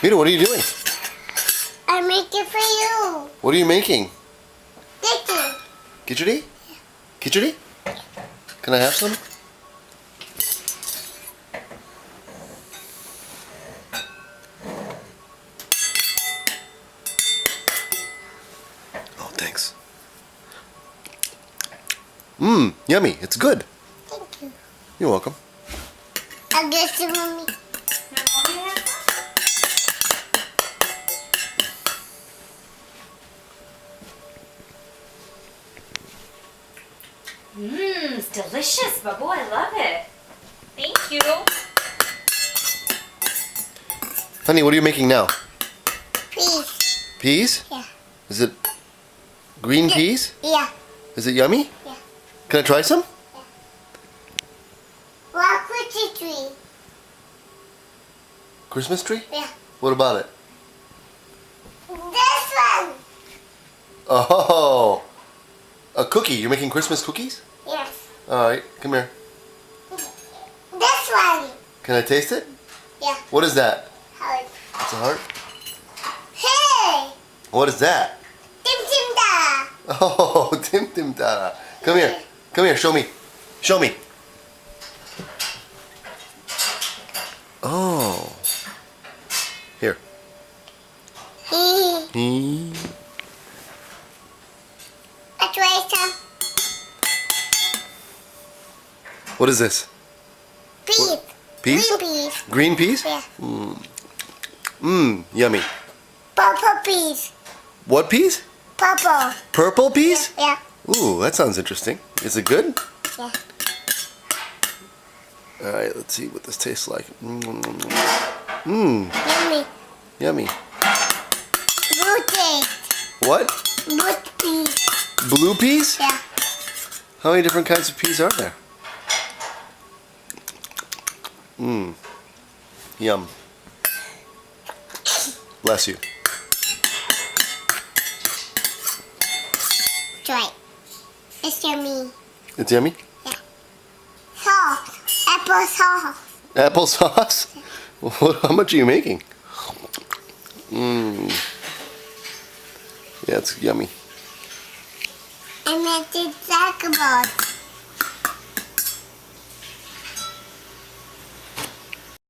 Mira, what are you doing? I make it for you. What are you making? Kitchen. Khichdi? Khichdi? Can I have some? Oh, thanks. Mmm, yummy. It's good. Thank you. You're welcome. I'll get you, Mommy. Mmm, it's delicious, Babu. I love it. Thank you. Honey, what are you making now? Please. Peas? Yeah. Is it green peas? Yeah. Is it yummy? Yeah. Can I try some? Rock with the tree. Christmas tree? Yeah. What about it? This one. Oh, a cookie. You're making Christmas cookies? Yes. All right, come here. This one. Can I taste it? Yeah. What is that? Heart. It's a heart. Hey. What is that? Tim Tim Da. Oh, Tim Tim Tara. Come here. Come here. Show me. Show me. Oh. Here. I try some What is this? peas. Peas? Green peas. Green peas? Yeah. Mmm, yummy. Purple peas. What peas? Purple. Purple peas? Yeah. Ooh, that sounds interesting. Is it good? Yeah. All right, let's see what this tastes like. Mmm, Yummy. yummy. Blue taste. What? Blue peas. Blue peas? Yeah. How many different kinds of peas are there? Mmm. Yum. Bless you. Try. It's yummy. It's yummy? Sauce. Apple sauce. Applesauce? How much are you making? Mmm. Yeah, it's yummy. I made it like about.